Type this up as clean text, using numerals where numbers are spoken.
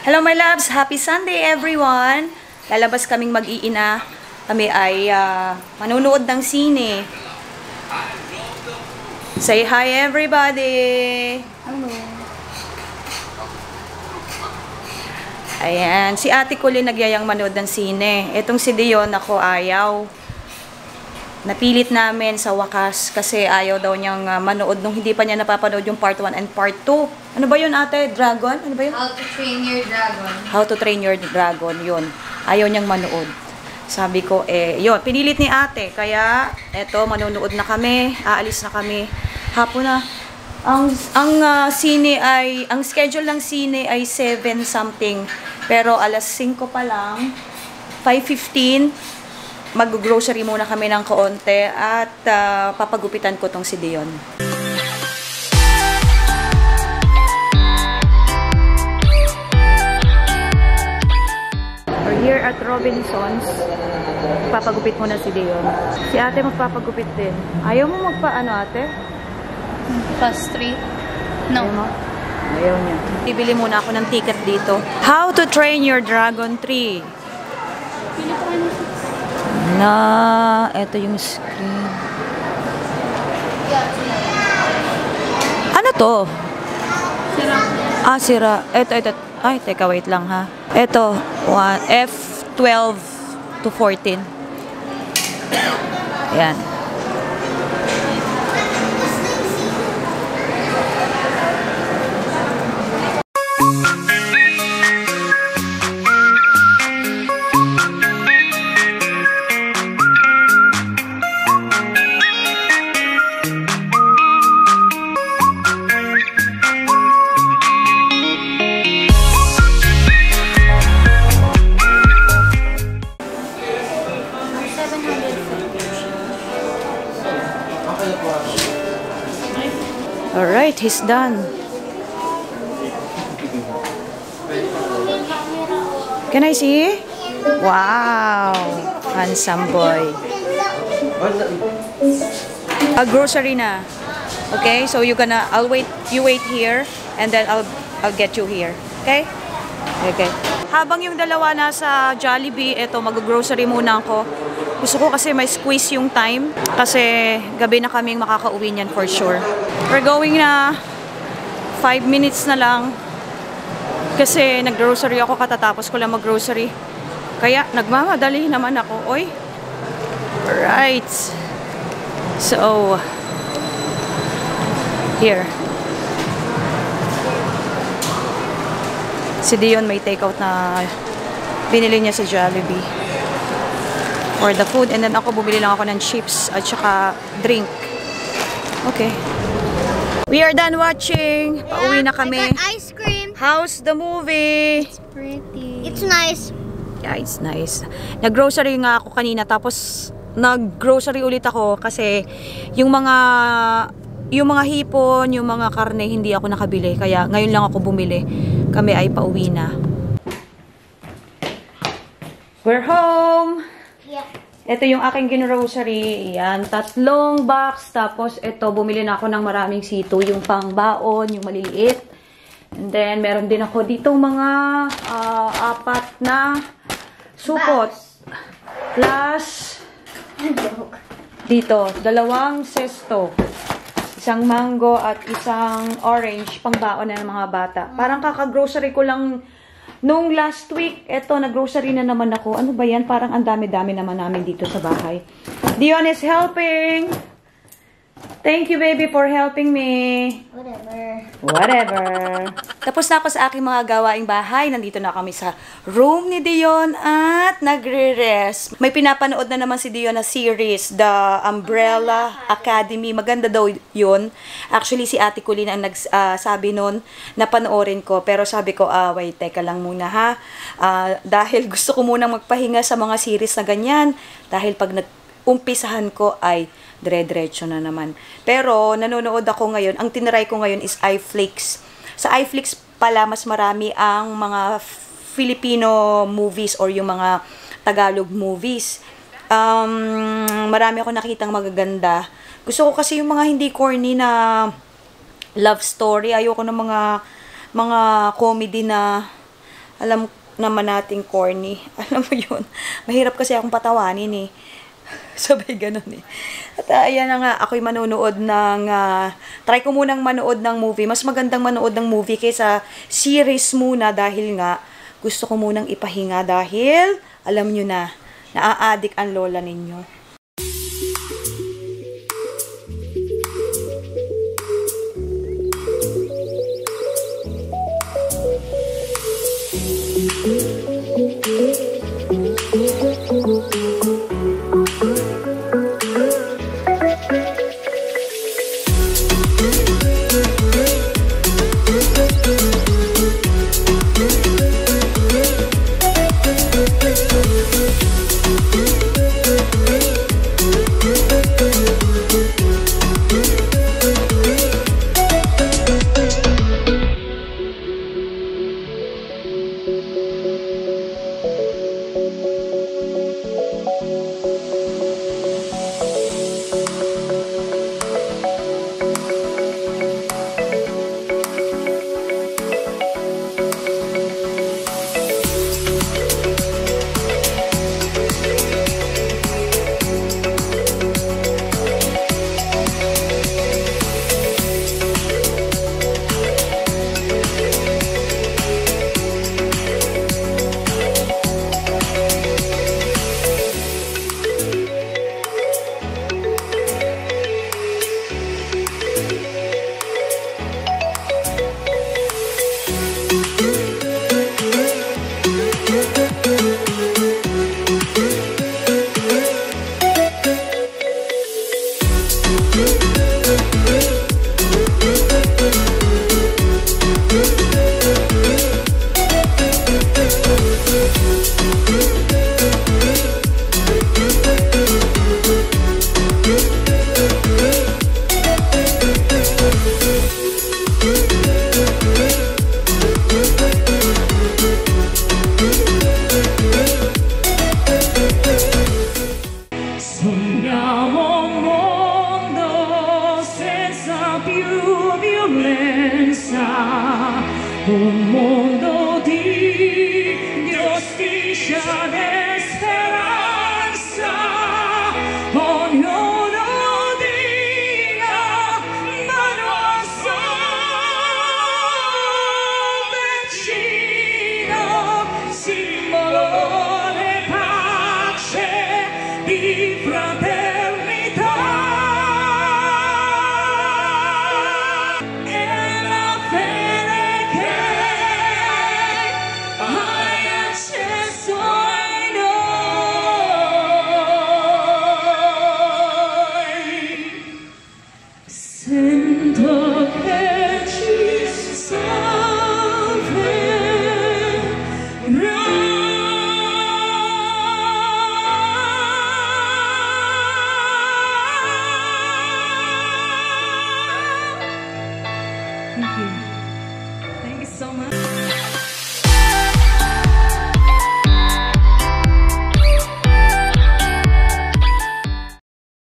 Hello my loves! Happy Sunday everyone! Lalabas kaming mag-iina. Kami ay manunood ng sine. Say hi everybody! Hello. Ayan, si Ate Colleen nagyayang manood ng sine. Etong si Dion, ako ayaw. Napilit namin sa wakas kasi ayaw daw niyang manood nung hindi pa niya napapanood yung part 1 and part 2. Ano ba yun ate? Dragon? Ano ba yun? How to Train Your Dragon. How to Train Your Dragon, yun. Ayaw niyang manood. Sabi ko, yun, pinilit ni ate. Kaya, eto, manonood na kami. Aalis na kami. Hapon na. Ang schedule ng sine ay 7 something. Pero alas 5 pa lang, 5:15, mag-grocery muna kami ng kaunti at papagupitan ko tong si Dion. We're here at Robinsons. Papagupit muna si Dion. Si ate magpapagupit din. Ayaw mo magpa-ano ate? Plus 3? No. Ayaw niya. Bibili muna ako ng ticket dito. How to Train Your Dragon 3. Ito yung screen. Ano to? Sira. Sira. Ito. Ay, teka, wait lang ha. Ito, F12 to 14. Ayan. Alright, he's done. Can I see? Wow, handsome boy. A grocery na. Okay, so you wait here, and then I'll get you here. Okay? Okay. Habang yung dalawa nasa Jollibee, eto mag-grocery muna ako. Gusto ko kasi may squeeze yung time kasi gabi na kaming makakauwi niyan for sure. We're going na 5 minutes na lang kasi nag-grocery ako katatapos ko lang mag-grocery. Kaya nagmamadali naman ako. Oy. Alright. So, here. Si Dion may takeout na binili niya sa Jollibee for the food, and then ako bumili lang ako ng chips at saka drink. Okay. We are done watching. Pauwi na kami. I got ice cream. How's the movie? It's pretty. It's nice. Yeah, it's nice. Nag-grocery nga ako kanina, tapos nag-grocery ulit ako kasi yung mga hipon, yung mga karne, hindi ako nakabili. Kaya ngayon lang ako bumili. Kami ay pauwi na. We're home! Yeah. Ito yung aking gin-grocery. Yan, 3 box. Tapos ito, bumili na ako ng maraming sito. Yung pangbaon, yung maliliit. And then, meron din ako ditong mga 4 na supot. Plus, dito, 2 sesto. 1 mango at 1 orange. Pangbaon na ng mga bata. Parang kaka-grocery ko lang nung last week. Eto, nag-grocery na naman ako. Ano ba yan? Parang ang dami-dami naman namin dito sa bahay. Dion is helping. Thank you, baby, for helping me. Whatever. Tapos na ako sa aking mga gawaing bahay. Nandito na kami sa room ni Dion at nagre-rest. May pinapanood na naman si Dion na series, The Umbrella Academy. Maganda daw yun. Actually, si Ate Colleen ang nagsabi nun na panoorin ko. Pero sabi ko, wait, teka lang muna ha. Dahil gusto ko munang magpahinga sa mga series na ganyan. Dahil pag umpisahan ko ay dire-diretso na naman. Pero nanonood ako ngayon, ang tinry ko ngayon is iFlix. Sa iFlix pala mas marami ang mga Filipino movies or yung mga Tagalog movies. Marami ako nakitang magaganda. Gusto ko kasi yung mga hindi corny na love story. Ayoko ng mga comedy na Alam naman nating corny. Alam mo yun. Mahirap kasi akong patawanin eh. Sabay ganun eh. At ayan na nga, ako'y manonood ng, try ko munang manood ng movie. Mas magandang manood ng movie kaysa series muna dahil nga, gusto ko munang ipahinga dahil, alam nyo na, naa-addict ang lola ninyo. Un mondo di giustizia e speranza, ognuno dica ma non sono vicino, simbolo di pace, di fraternità. Sento che ci salverà. Thank you. Thank you so much.